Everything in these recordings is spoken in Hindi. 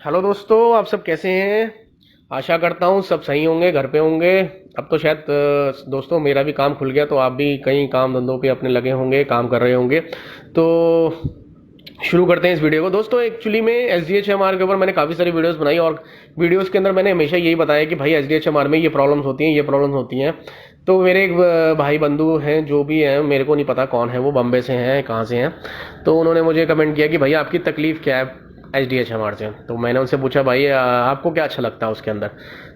हेलो दोस्तों, आप सब कैसे हैं। आशा करता हूँ सब सही होंगे, घर पे होंगे। अब तो शायद दोस्तों मेरा भी काम खुल गया, तो आप भी कहीं काम धंधों पे अपने लगे होंगे, काम कर रहे होंगे। तो शुरू करते हैं इस वीडियो को। दोस्तों एक्चुअली में S D H M R के ऊपर मैंने काफ़ी सारी वीडियोस बनाई, और वीडियोस के अंदर मैंने हमेशा यही बताया कि भाई S D H M R में ये प्रॉब्लम्स होती हैं, ये प्रॉब्लम्स होती हैं। तो मेरे एक भाई बंधु हैं, जो भी हैं, मेरे को नहीं पता कौन है वो, बम्बे से हैं, कहाँ से हैं। तो उन्होंने मुझे कमेंट किया कि भाई आपकी तकलीफ़ क्या है H D H M R से। तो मैंने उनसे पूछा भाई आपको क्या अच्छा लगता है उसके अंदर।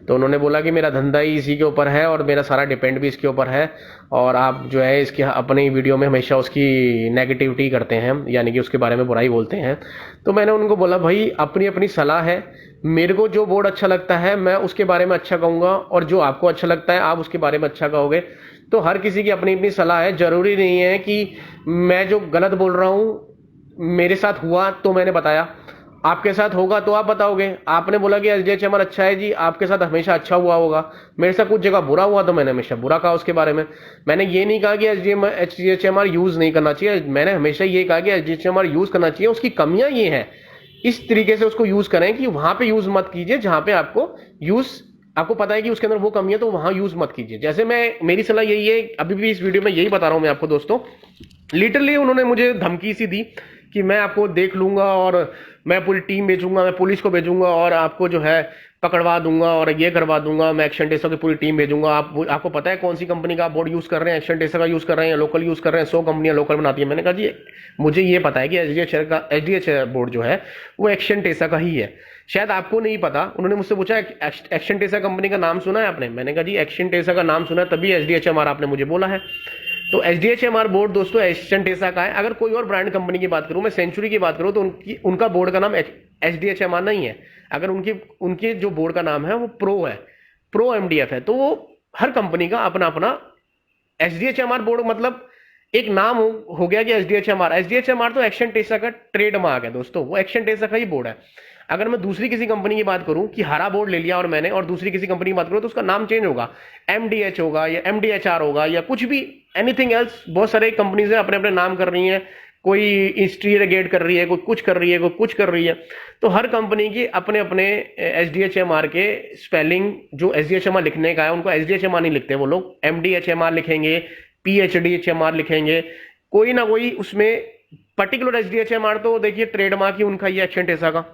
तो उन्होंने बोला कि मेरा धंधा ही इसी के ऊपर है और मेरा सारा डिपेंड भी इसके ऊपर है, और आप जो है इसके अपने वीडियो में हमेशा उसकी नेगेटिविटी करते हैं, यानी कि उसके बारे में बुराई बोलते हैं। तो मैंने उनको बोला भाई अपनी अपनी सलाह है, मेरे को जो बोर्ड अच्छा लगता है मैं उसके बारे में अच्छा कहूँगा, और जो आपको अच्छा लगता है आप उसके बारे में अच्छा कहोगे। तो हर किसी की अपनी अपनी सलाह है, ज़रूरी नहीं है कि मैं जो गलत बोल रहा हूँ मेरे साथ हुआ तो मैंने बताया, आपके साथ होगा तो आप बताओगे। आपने बोला कि H D H M R अच्छा है जी, आपके साथ हमेशा अच्छा हुआ होगा। मेरे साथ कुछ जगह बुरा हुआ तो मैंने हमेशा बुरा कहा उसके बारे में। मैंने ये नहीं कहा कि H D H M R use नहीं करना चाहिए, मैंने हमेशा ये कहा कि H D H M R use करना चाहिए। उसकी कमियां ये हैं, इस तरीके से उसको यूज़ करें कि वहां पे यूज़ मत कीजिए जहां पे आपको पता है कि उसके अंदर वो कमी है, तो वहां यूज़ मत कीजिए। जैसे मेरी सलाह यही है, अभी भी इस वीडियो में यही बता रहा हूं मैं आपको दोस्तों। लिटरली उन्होंने मुझे धमकी सी दी कि मैं आपको देख लूंगा, और मैं पूरी टीम भेजूंगा, मैं पुलिस को भेजूंगा, और आपको जो है पकड़वा दूंगा, और ये करवा दूंगा, मैं एक्शन टेसर की पूरी टीम भेजूंगा। आपको पता है कौन सी कंपनी का आप बोर्ड यूज कर रहे हैं, एक्शन टेसर का यूज कर रहे हैं या लोकल यूज कर रहे हैं। 100 कंपनियां लोकल बनाती है। मैंने कहा जी मुझे ये पता है कि एच डी एच बोर्ड जो है वो एक्शन टेसर का ही है, शायद आपको नहीं पता। उन्होंने मुझसे पूछा एक्शन टेसर कंपनी का नाम सुना है आपने। मैंने कहा जी एक्शन टेसर का नाम सुना है, तभी H D H M R आपने मुझे बोला है। तो H D H M R board दोस्तों एक्शन टेसा का है। अगर कोई और ब्रांड कंपनी की बात करूं, मैं सेंचुरी की बात करूं, तो उनका बोर्ड का नाम H D H M R नहीं है। अगर उनके जो बोर्ड का नाम है वो प्रो है, प्रो एम डी एफ है। तो वो हर कंपनी का अपना अपना H D H M R board, मतलब एक नाम हो गया कि H D H M R. H D H M R तो एक्शन टेसा का ट्रेडमार्क है दोस्तों, वो एक्शन टेसा का ही बोर्ड है। अगर मैं दूसरी किसी कंपनी की बात करूं कि हरा बोर्ड ले लिया और मैंने, और दूसरी किसी कंपनी की बात करूं, तो उसका नाम चेंज होगा, एम डी एच होगा या एम डी एच आर होगा या कुछ भी, एनीथिंग एल्स। बहुत सारे कंपनीज अपने अपने नाम कर रही हैं, कोई इंस्टीरियर कर रही है, कोई कुछ कर रही है, कोई कुछ कर रही है। तो हर कंपनी की अपने अपने H D H M R के स्पेलिंग, जो H D H M R लिखने का है, उनको H D H M R नहीं लिखते वो लोग, M D H M R लिखेंगे, P H D H M R लिखेंगे, कोई ना कोई उसमें particular H D H M R. तो देखिए ट्रेडमार्क ही उनका ये एक्शन टेसा का,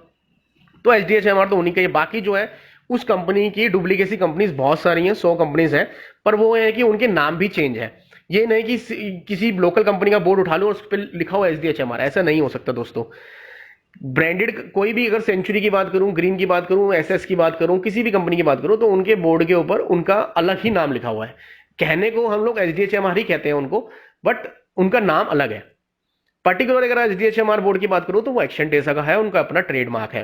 तो H D H M R तो उन्हीं का ही। बाकी जो है उस कंपनी की डुप्लीकेसी कंपनीज बहुत सारी हैं, 100 कंपनीज हैं, पर वो है कि उनके नाम भी चेंज है। ये नहीं कि किसी लोकल कंपनी का बोर्ड उठा लो और उस पर लिखा हुआ H D H M R, ऐसा नहीं हो सकता दोस्तों। ब्रांडेड कोई भी, अगर सेंचुरी की बात करूं, ग्रीन की बात करूं, एसएस की बात करूं, किसी भी कंपनी की बात करूं, तो उनके बोर्ड के ऊपर उनका अलग ही नाम लिखा हुआ है। कहने को हम लोग H D H M R ही कहते हैं उनको, बट उनका नाम अलग है। पर्टिकुलर अगर H D H M R board की बात करूं तो वो एक्शन टेसा का है, उनका अपना ट्रेडमार्क है।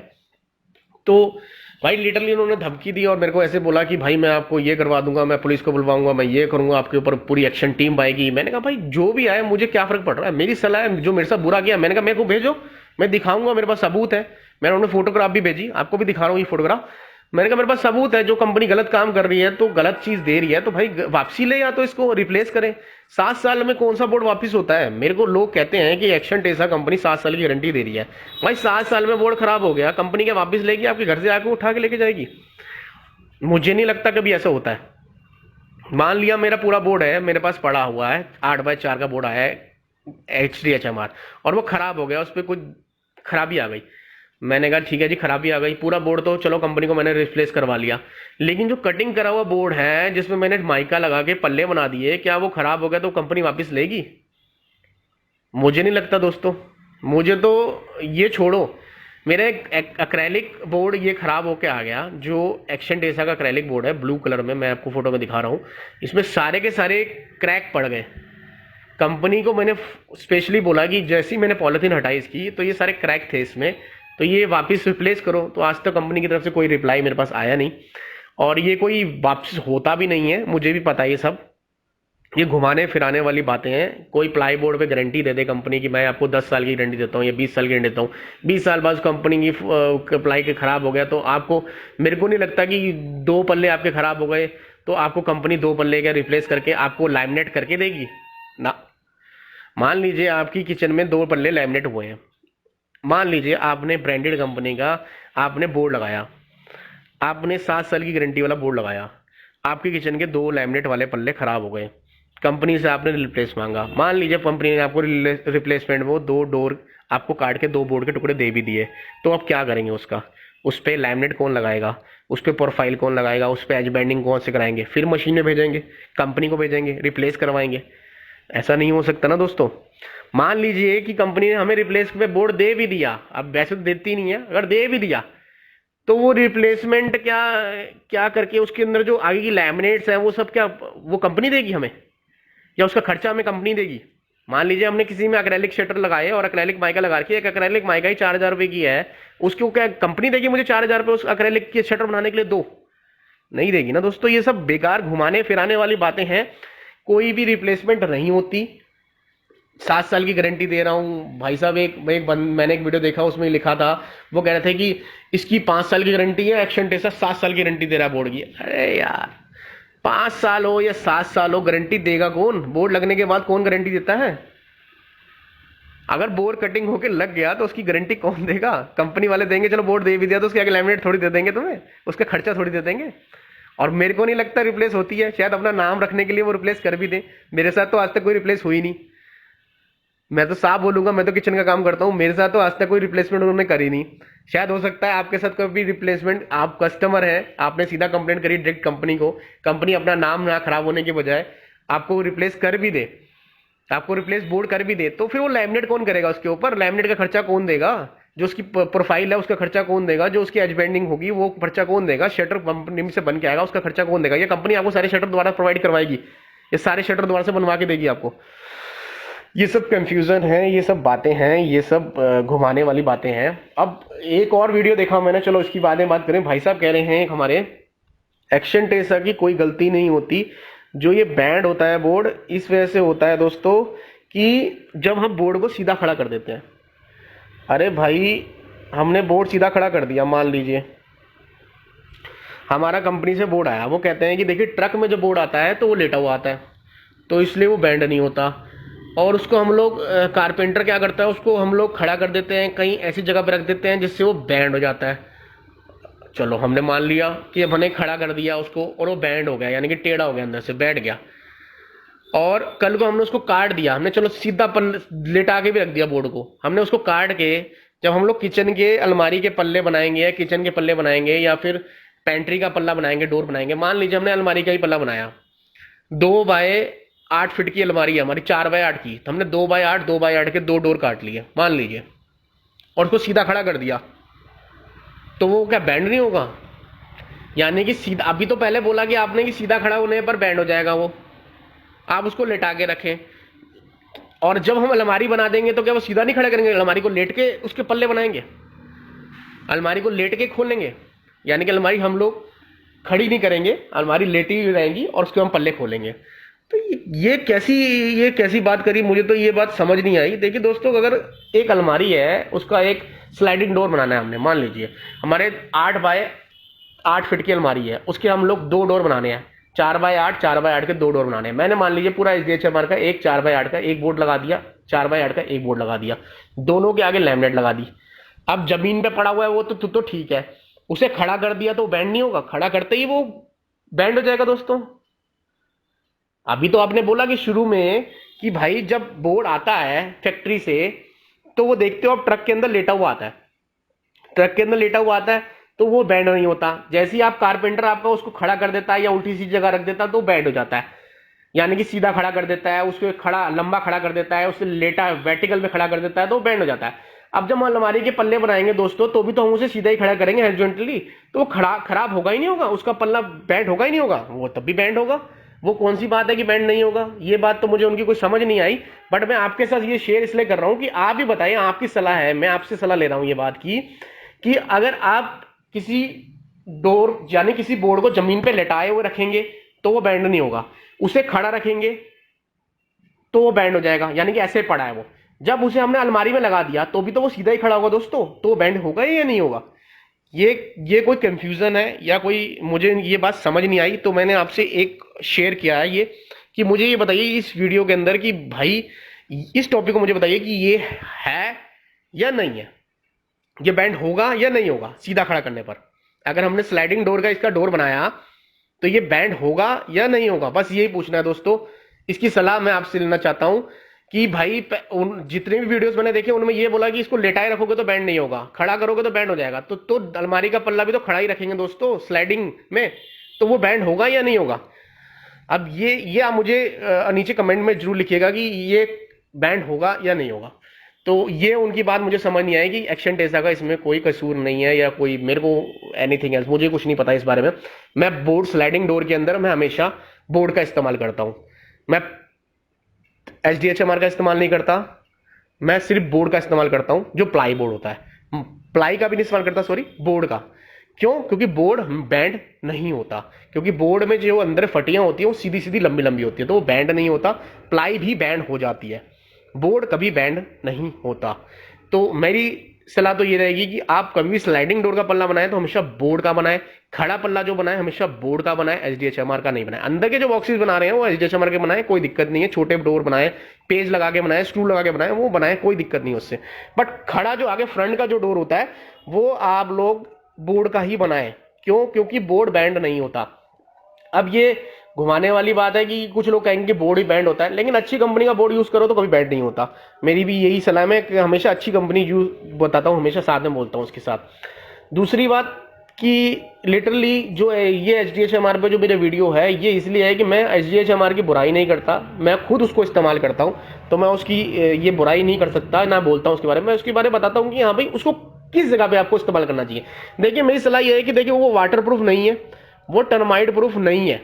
तो भाई लिटरली उन्होंने धमकी दी और मेरे को ऐसे बोला कि भाई मैं आपको ये करवा दूंगा, मैं पुलिस को बुलवाऊंगा, मैं ये करूंगा, आपके ऊपर पूरी एक्शन टीम आएगी। मैंने कहा भाई जो भी आए मुझे क्या फर्क पड़ रहा है, मेरी सलाह है, जो मेरे साथ बुरा किया मैंने कहा मेरे को भेजो, मैं दिखाऊंगा, मेरे पास सबूत है। मैंने उन्हें फोटोग्राफ भी भेजी, आपको भी दिखा रहा हूँ ये फोटोग्राफ। मैंने कहा मेरे पास सबूत है, जो कंपनी गलत काम कर रही है तो गलत चीज दे रही है तो भाई वापसी ले, या तो इसको रिप्लेस करें। 7 साल में कौन सा बोर्ड वापस होता है। मेरे को लोग कहते हैं कि एक्शन टेसा कंपनी 7 साल की गारंटी दे रही है। भाई 7 साल में बोर्ड खराब हो गया, कंपनी क्या वापस लेगी, आपके घर से आके उठा के लेके जाएगी? मुझे नहीं लगता कभी ऐसा होता है। मान लिया मेरा पूरा बोर्ड है, मेरे पास पड़ा हुआ है, 8x4 का बोर्ड आया है H D H M R, और वो खराब हो गया, उस पर कुछ खराबी आ गई। मैंने कहा ठीक है जी, खराबी आ गई, पूरा बोर्ड तो चलो कंपनी को मैंने रिप्लेस करवा लिया, लेकिन जो कटिंग करा हुआ बोर्ड है जिसमें मैंने माइका लगा के पल्ले बना दिए, क्या वो खराब हो गया तो कंपनी वापस लेगी? मुझे नहीं लगता दोस्तों। मुझे तो ये छोड़ो, मेरा एक अक्रैलिक बोर्ड ये खराब होके आ गया, जो एक्शन टेसा का अक्रैलिक बोर्ड है, ब्लू कलर में, मैं आपको फोटो में दिखा रहा हूँ। इसमें सारे के सारे क्रैक पड़ गए। कंपनी को मैंने स्पेशली बोला कि जैसी मैंने पॉलिथीन हटाई इसकी, तो ये सारे क्रैक थे इसमें, तो ये वापस रिप्लेस करो। तो आज तक कंपनी की तरफ से कोई रिप्लाई मेरे पास आया नहीं, और ये कोई वापस होता भी नहीं है, मुझे भी पता है ये सब। ये घुमाने फिराने वाली बातें हैं। कोई प्लाई बोर्ड पे गारंटी दे दे कंपनी की, मैं आपको 10 साल की गारंटी देता हूँ या 20 साल की गारंटी देता हूँ, 20 साल बाद कंपनी की प्लाई के खराब हो गया तो आपको, मेरे को नहीं लगता कि 2 पल्ले आपके खराब हो गए तो आपको कंपनी 2 पल्ले का रिप्लेस करके आपको लैमिनेट करके देगी ना। मान लीजिए आपकी किचन में 2 पल्ले लैमिनेट हुए हैं, मान लीजिए आपने ब्रांडेड कंपनी का आपने बोर्ड लगाया, आपने 7 साल की गारंटी वाला बोर्ड लगाया, आपके किचन के 2 लैमिनेट वाले पल्ले खराब हो गए, कंपनी से आपने रिप्लेस मांगा, मान लीजिए कंपनी ने आपको रिप्लेसमेंट वो 2 डोर आपको काट के 2 बोर्ड के टुकड़े दे भी दिए, तो आप क्या करेंगे उसका? उस पर लैमिनेट कौन लगाएगा, उस पर प्रोफाइल कौन लगाएगा, उस पर एज बैंडिंग कौन से कराएंगे, फिर मशीन में भेजेंगे, कंपनी को भेजेंगे, रिप्लेस करवाएंगे? ऐसा नहीं हो सकता ना दोस्तों। मान लीजिए कि कंपनी ने हमें रिप्लेस पे बोर्ड दे भी दिया, अब वैसे तो देती नहीं है, अगर दे भी दिया तो वो रिप्लेसमेंट क्या क्या करके उसके अंदर जो आगे की लैमिनेट्स है वो सब क्या वो कंपनी देगी हमें, या उसका खर्चा हमें कंपनी देगी? मान लीजिए हमने किसी में अक्रेलिक शटर लगाए और अक्रेलिक माइका लगा रखी है, एक अक्रेलिक माइका ही 4,000 रुपए की है, उसको क्या कंपनी देगी मुझे 4,000 रुपए उस अक्रेलिक की शटर बनाने के लिए? दो नहीं देगी ना दोस्तों। ये सब बेकार घुमाने फिराने वाली बातें हैं, कोई भी रिप्लेसमेंट नहीं होती। 7 साल की गारंटी दे रहा हूँ भाई साहब। मैंने एक वीडियो देखा, उसमें लिखा था, वो कह रहे थे कि इसकी 5 साल की गारंटी है, एक्शन टेस्टर 7 साल की गारंटी दे रहा है बोर्ड की। अरे यार, 5 साल हो या 7 साल हो, गारंटी देगा कौन? बोर्ड लगने के बाद कौन गारंटी देता है? अगर बोर्ड कटिंग होके लग गया तो उसकी गारंटी कौन देगा? कंपनी वाले देंगे, चलो बोर्ड दे भी दिया तो उसके आगे लैमिनेट थोड़ी दे देंगे तुम्हें, उसका खर्चा थोड़ी दे देंगे। और मेरे को नहीं लगता रिप्लेस होती है, शायद अपना नाम रखने के लिए वो रिप्लेस कर भी दें। मेरे साथ तो आज तक कोई रिप्लेस हुई नहीं। मैं तो साफ बोलूंगा, मैं तो किचन का काम करता हूँ, मेरे साथ तो आज तक कोई रिप्लेसमेंट उन्होंने करी नहीं। शायद हो सकता है आपके साथ कभी रिप्लेसमेंट, आप कस्टमर हैं, आपने सीधा कंप्लेंट करी डायरेक्ट कंपनी को, कंपनी अपना नाम ना खराब होने के बजाय आपको रिप्लेस कर भी दे, आपको रिप्लेस बोर्ड कर भी दे, तो फिर वो लैमिनेट कौन करेगा उसके ऊपर? लैमिनेट का खर्चा कौन देगा? जो उसकी प्रोफाइल है उसका खर्चा कौन देगा? जो उसकी एज बेंडिंग होगी वो खर्चा कौन देगा? शटर कंपनी से बन के आएगा, उसका खर्चा कौन देगा? ये कंपनी आपको सारे शटर दोबारा प्रोवाइड करवाएगी, ये सारे शटर दोबारा से बनवा के देगी आपको? ये सब कंफ्यूजन है, ये सब बातें हैं, ये सब घुमाने वाली बातें हैं। अब एक और वीडियो देखा मैंने, चलो इसकी बात करें। भाई साहब कह रहे हैं हमारे एक्शन टेस्टर की कोई गलती नहीं होती, जो ये बैंड होता है बोर्ड इस वजह से होता है दोस्तों कि जब हम बोर्ड को सीधा खड़ा कर देते हैं। अरे भाई, हमने बोर्ड सीधा खड़ा कर दिया, मान लीजिए हमारा कंपनी से बोर्ड आया, वो कहते हैं कि देखिए ट्रक में जो बोर्ड आता है तो वो लेटा हुआ आता है, तो इसलिए वो बैंड नहीं होता। और उसको हम लोग कारपेंटर क्या करता है, उसको हम लोग खड़ा कर देते हैं, कहीं ऐसी जगह पर रख देते हैं जिससे वो बैंड हो जाता है। चलो हमने मान लिया कि हमने खड़ा कर दिया उसको और वो बैंड हो गया, यानी कि टेढ़ा हो गया, अंदर से बैठ गया। और कल को हमने उसको काट दिया, हमने चलो सीधा लेटा के भी रख दिया बोर्ड को, हमने उसको काट के जब हम लोग किचन के अलमारी के पल्ले बनाएंगे या किचन के पल्ले बनाएंगे या फिर पेंट्री का पल्ला बनाएंगे, डोर बनाएंगे, मान लीजिए हमने अलमारी का ही पल्ला बनाया, 2 बाय 8 फीट की अलमारी है हमारी, 4 बाय 8 की, तो हमने 2 बाय 8 के 2 डोर काट लिए मान लीजिए, और उसको सीधा खड़ा कर दिया, तो वो क्या बैंड नहीं होगा? यानी कि सीधा, अभी तो पहले बोला कि आपने कि सीधा खड़ा होने पर बैंड हो जाएगा, वो आप उसको लेटा के रखें। और जब हम अलमारी बना देंगे तो क्या वो सीधा नहीं खड़ा करेंगे? अलमारी को लेट के उसके पल्ले बनाएंगे, अलमारी को लेट के खोलेंगे, यानी कि अलमारी हम लोग खड़ी नहीं करेंगे, अलमारी लेटी हुई रहेंगी और उसके हम पल्ले खोलेंगे। तो ये कैसी बात करी, मुझे तो ये बात समझ नहीं आई। देखिए दोस्तों, अगर एक अलमारी है, उसका एक स्लाइडिंग डोर बनाना है हमने, मान लीजिए हमारे 8 बाय 8 फीट की अलमारी है, उसके हम लोग 2 डोर बनाने हैं, 4 बाय 8 के 2 डोर बनाने हैं। मैंने मान लीजिए पूरा एचडीएचएमआर का एक 4 बाय 8 का एक बोर्ड लगा दिया, 4 बाय 8 का एक बोर्ड लगा दिया, दोनों के आगे लैमिनेट लगा दी। अब जमीन पे पड़ा हुआ है वो तो ठीक है, उसे खड़ा कर दिया तो बैंड नहीं होगा? खड़ा करते ही वो बैंड हो जाएगा दोस्तों। अभी तो आपने बोला कि शुरू में कि भाई जब बोर्ड आता है फैक्ट्री से तो वो देखते हो आप ट्रक के अंदर लेटा हुआ आता है, ट्रक के अंदर लेटा हुआ आता है तो वो बैंड नहीं होता। जैसे ही आप कारपेंटर आपका उसको खड़ा कर देता है या उल्टी सी जगह रख देता है तो बैंड हो जाता है, यानी कि सीधा खड़ा कर देता है, उसको खड़ा लंबा खड़ा कर देता है, उसे लेटा वर्टिकल में खड़ा कर देता है तो बैंड हो जाता है। अब जब हम अलमारी के पल्ले बनाएंगे दोस्तों, तो भी तो हम उसे सीधा ही खड़ा करेंगे हॉरिजॉन्टली, तो वो खराब होगा ही नहीं होगा, उसका पल्ला बैंड होगा ही नहीं होगा, वो तब भी बैंड होगा। वो कौन सी बात है कि बैंड नहीं होगा? ये बात तो मुझे उनकी कोई समझ नहीं आई। बट मैं आपके साथ ये शेयर इसलिए कर रहा हूं कि आप भी बताइए, आपकी सलाह है, मैं आपसे सलाह ले रहा हूं ये बात की कि अगर आप किसी डोर यानी किसी बोर्ड को जमीन पे लेटाए हुए रखेंगे तो वो बैंड नहीं होगा, उसे खड़ा रखेंगे तो वो बैंड हो जाएगा, यानी कि ऐसे पड़ा है वो। जब उसे हमने अलमारी में लगा दिया तो भी तो वो सीधा ही खड़ा होगा दोस्तों, तो वो बैंड होगा या नहीं होगा? ये कोई कंफ्यूजन है या कोई, मुझे ये बात समझ नहीं आई, तो मैंने आपसे एक शेयर किया है ये कि मुझे ये बताइए इस वीडियो के अंदर कि भाई इस टॉपिक को मुझे बताइए कि ये है या नहीं है। ये बैंड होगा या नहीं होगा सीधा खड़ा करने पर? अगर हमने स्लाइडिंग डोर का इसका डोर बनाया तो ये बैंड होगा या नहीं होगा, बस यही पूछना है दोस्तों। इसकी सलाह मैं आपसे लेना चाहता हूं कि भाई जितने भी वीडियोस मैंने देखे उनमें ये बोला कि इसको लेटाए रखोगे तो बैंड नहीं होगा, खड़ा करोगे तो बैंड हो जाएगा। तो अलमारी का पल्ला भी तो खड़ा ही रखेंगे दोस्तों स्लाइडिंग में, तो वो बैंड होगा या नहीं होगा? अब ये आप मुझे नीचे कमेंट में जरूर लिखिएगा कि ये बैंड होगा या नहीं होगा। तो ये उनकी बात मुझे समझ नहीं आई कि एक्शन टेस्ला का इसमें कोई कसूर नहीं है या कोई मेरे को एनीथिंग एल्स, मुझे कुछ नहीं पता इस बारे में। मैं बोर्ड स्लाइडिंग डोर के अंदर मैं हमेशा बोर्ड का इस्तेमाल करता हूं, मैं एचडीएचएमआर का इस्तेमाल नहीं करता, मैं सिर्फ बोर्ड का इस्तेमाल करता हूं जो प्लाई बोर्ड होता है। प्लाई का भी नहीं इस्तेमाल करता, सॉरी, बोर्ड का। क्यों? क्योंकि बोर्ड बैंड नहीं होता, क्योंकि बोर्ड में जो अंदर फटियां होती हैं वो सीधी सीधी लंबी लंबी होती है, तो वो बैंड नहीं होता। प्लाई भी बैंड हो जाती है, बोर्ड कभी बैंड नहीं होता। तो मेरी सलाह तो ये रहेगी कि आप कभी भी स्लाइडिंग डोर का पल्ला बनाए तो हमेशा बोर्ड का बनाए, खड़ा पल्ला जो बनाए हमेशा बोर्ड का बनाए, एचडीएचएमआर का नहीं बनाए। अंदर के जो बॉक्सेस बना रहे हैं वो एचडीएचएमआर के बनाए, कोई दिक्कत नहीं है। छोटे डोर बनाए, पेज लगा के बनाए, स्क्रू लगा के बनाए, वो बनाए, कोई दिक्कत नहीं उससे। बट खड़ा जो आगे फ्रंट का जो डोर होता है वो आप लोग बोर्ड का ही बनाए। क्यों? क्योंकि बोर्ड बैंड नहीं होता। अब ये घुमाने वाली बात है कि कुछ लोग कहेंगे कि बोर्ड ही बैंड होता है, लेकिन अच्छी कंपनी का बोर्ड यूज करो तो कभी बैंड नहीं होता। मेरी भी यही सलाह है कि हमेशा अच्छी कंपनी यूज बताता हूं, हमेशा साथ में बोलता हूं उसके साथ। दूसरी बात कि लिटरली जो है ये एचडीएचएमआर पे जो मेरा वीडियो है ये इसलिए है कि मैं एचडीएचएमआर की बुराई नहीं करता, मैं खुद उसको इस्तेमाल करता हूं, तो मैं उसकी ये बुराई नहीं कर सकता ना बोलता हूं उसके बारे में। मैं उसके बारे में बताता हूं कि हाँ भाई उसको किस जगह पे आपको इस्तेमाल करना चाहिए। देखिए मेरी सलाह यह है कि देखिए वो वाटर प्रूफ नहीं है, वो टर्माइट प्रूफ नहीं है,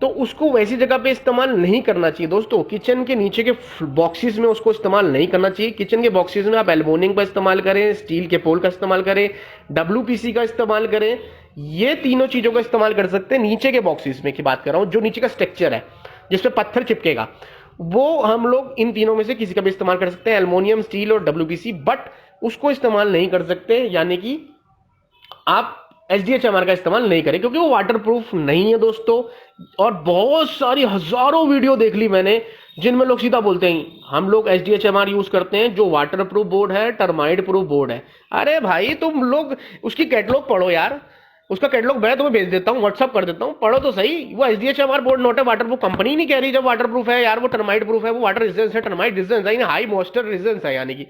तो उसको वैसी जगह पे इस्तेमाल नहीं करना चाहिए दोस्तों। किचन के नीचे के बॉक्सेस में उसको इस्तेमाल नहीं करना चाहिए। किचन के बॉक्सेस में आप एल्युमिनियम का इस्तेमाल करें, स्टील के पोल का इस्तेमाल करें, डब्ल्यूपीसी का इस्तेमाल करें, ये तीनों चीजों का इस्तेमाल कर सकते हैं। नीचे के बॉक्सेस में की बात कर रहा हूं, जो नीचे का स्ट्रक्चर है जिसपे पत्थर चिपकेगा, वो हम लोग इन तीनों में से किसी का भी इस्तेमाल कर सकते हैं, एल्युमिनियम, स्टील और डब्ल्यूपीसी। बट उसको इस्तेमाल नहीं कर सकते, यानी कि आप एचडीएचएमआर का इस्तेमाल नहीं करें, क्योंकि वो वाटर प्रूफ नहीं है दोस्तों। और बहुत सारी हजारों वीडियो देख ली मैंने जिनमें लोग सीधा बोलते हैं हम लोग एचडीएचएमआर यूज करते हैं जो वाटर प्रूफ बोर्ड है, टर्माइट प्रूफ बोर्ड है। अरे भाई तुम लोग उसकी कैटलॉग पढ़ो यार, उसका कैटलॉग मैं तुम्हें भेज देता हूँ, व्हाट्सअप कर देता हूँ, पढ़ो तो सही। वो एचडीएचएमआर बोर्ड नोट है, वाटर प्रूफ कंपनी नहीं कह रही जब वाटर प्रूफ है यार, वो टर्माइट प्रूफ है, वो वाटर रेजिस्टेंस है, टर्माइट रेजिस्टेंस है, हाई मॉइस्चर रेजिस्टेंस है, यानी कि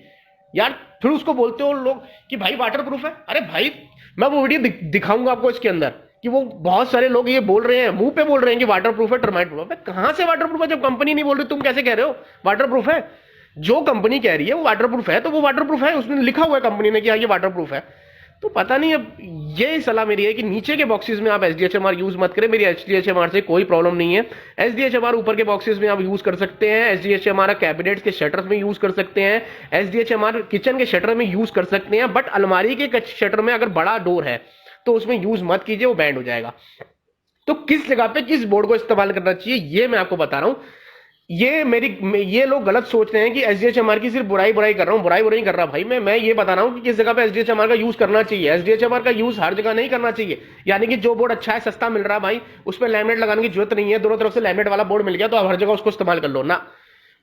यार फिर उसको बोलते हो लोग कि भाई वाटर प्रूफ है। अरे भाई मैं वो वीडियो दिखाऊंगा आपको इसके अंदर कि वो बहुत सारे लोग ये बोल रहे हैं, मुंह पे बोल रहे हैं कि वाटर प्रूफ है, टर्माइट प्रूफ है। कहां से वाटर प्रूफ है जब कंपनी नहीं बोल रही? तुम कैसे कह रहे हो वाटर प्रूफ है? जो कंपनी कह रही है वो वाटर प्रूफ है तो वो वाटर प्रूफ है, उसने लिखा हुआ है कंपनी ने कि हाँ ये वाटर प्रूफ है। तो पता नहीं, अब ये सलाह मेरी है कि नीचे के बॉक्सेस में आप एचडीएचएमआर यूज मत करें। मेरी एचडीएचएमआर से कोई प्रॉब्लम नहीं है। एचडीएचएमआर ऊपर के बॉक्सेस में आप यूज कर सकते हैं, एचडीएचएमआर कैबिनेट्स के शटर्स में यूज कर सकते हैं, एचडीएचएमआर किचन के शटर में यूज कर सकते हैं। बट अलमारी के शटर में अगर बड़ा डोर है तो उसमें यूज मत कीजिए, वो बैंड हो जाएगा। तो किस जगह पे किस बोर्ड को इस्तेमाल करना चाहिए ये मैं आपको बता रहा हूं। ये लोग गलत सोच रहे हैं कि एचडीएचएमआर की सिर्फ बुराई कर रहा हूं, बुराई नहीं कर रहा भाई। मैं ये बता रहा हूं कि किस जगह पे एचडीएचएमआर का यूज करना चाहिए। एचडीएचएमआर का यूज हर जगह नहीं करना चाहिए, यानी कि जो बोर्ड अच्छा है, सस्ता मिल रहा है भाई, उस पर लैमिनेट लगाने की जरूरत नहीं है, दोनों तरफ से लैमिनेट वाला बोर्ड मिल गया तो आप हर जगह उसको इस्तेमाल कर लो ना।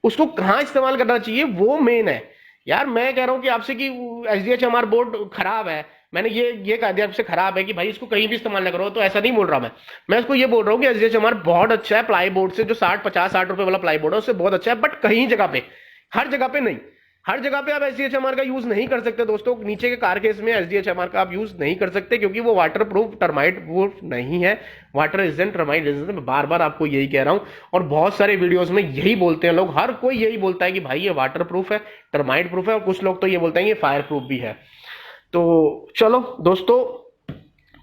उसको कहां इस्तेमाल करना चाहिए वो मेन है यार। मैं कह रहा हूं कि आपसे कि एचडीएचएमआर बोर्ड खराब है, मैंने ये कह दिया आपसे खराब है कि भाई इसको कहीं भी इस्तेमाल ना करो, तो ऐसा नहीं बोल रहा मैं इसको ये बोल रहा हूँ कि एचडीएचएमआर बहुत अच्छा है प्लाई बोर्ड से, जो 60 रुपए वाला प्लाई बोर्ड है उससे बहुत अच्छा है। बट कहीं जगह पे, हर जगह पे नहीं, हर जगह पे आप एचडीएचएमआर का यूज नहीं कर सकते दोस्तों। नीचे के कारकेस में एचडीएचएमआर का आप यूज नहीं कर सकते क्योंकि वो वाटर प्रूफ टर्माइट प्रूफ नहीं है, वाटर रेजिस्टेंट टर्माइट रेजिस्टेंट। मैं बार बार आपको यही कह रहा हूं और बहुत सारे वीडियोस में यही बोलते हैं लोग, हर कोई यही बोलता है कि भाई ये वाटर प्रूफ है, टर्माइट प्रूफ है, और कुछ लोग तो ये बोलते हैं ये फायर प्रूफ भी है। तो चलो दोस्तों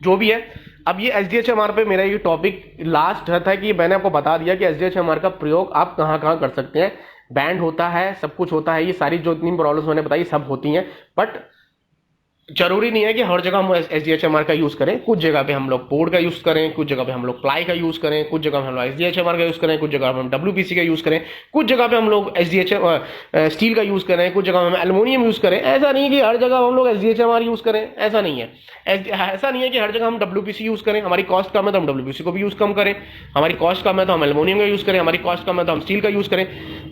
जो भी है, अब ये एचडीएचएमआर पे मेरा ये टॉपिक लास्ट था कि मैंने आपको बता दिया कि एचडीएचएमआर का प्रयोग आप कहां कहां कर सकते हैं। बैंड होता है, सब कुछ होता है, ये सारी जो इतनी प्रॉब्लम्स मैंने बताई सब होती हैं। बट जरूरी नहीं है कि हर जगह हम एचडीएचएमआर का यूज करें। कुछ जगह पे हम लोग बोर्ड का यूज करें, कुछ जगह पे हम लोग प्लाई का यूज करें, कुछ जगह पे हम लोग एचडीएचएमआर का यूज करें, कुछ जगह पे हम डब्ल्यूपीसी का यूज करें, कुछ जगह पे हम लोग स्टील का यूज करें, कुछ जगह हम एल्युमिनियम यूज करें। ऐसा नहीं है कि हर जगह हम लोग एचडीएचएमआर यूज करें, ऐसा नहीं है। ऐसा नहीं है कि हर जगह हम डब्ल्यूपीसी यूज करें, हमारी कॉस्ट कम है तो हम डब्ल्यूपीसी को भी यूज कम करें, हमारी कॉस्ट कम है तो हम एल्युमिनियम का यूज करें, हमारी कॉस्ट कम है तो हम स्टील का यूज करें।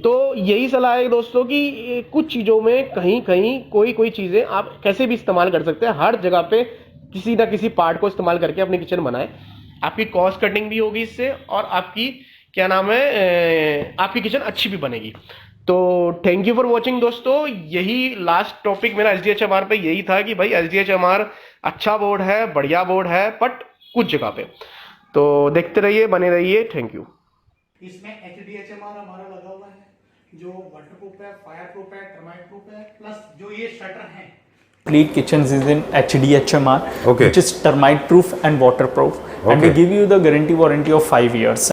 तो यही सलाह है दोस्तों कि कुछ चीज़ों में कहीं कहीं कोई चीज़ें आप कैसे भी इस्तेमाल कर सकते हैं, हर जगह पे किसी ना किसी पार्ट को इस्तेमाल करके अपनी किचन बनाएं। आपकी कॉस्ट कटिंग भी होगी इससे, और आपकी क्या नाम है आपकी किचन अच्छी भी बनेगी। तो थैंक यू फॉर वॉचिंग दोस्तों, यही लास्ट टॉपिक मेरा SDHMR पे यही था कि भाई SDHMR अच्छा बोर्ड है, बढ़िया बोर्ड है, बट कुछ जगह पे। तो देखते रहिए, बने रहिए, थैंक यू। इसमें HDHMR हमारा लगा हुआ है, जो वाटर प्रूफ है, फायर प्रूफ है, टर्माइट प्रूफ है, प्लस जो ये शटर है Complete kitchens is in HDHMR, Okay. which is termite proof and waterproof, and we Okay. give you the guarantee warranty of 5 years.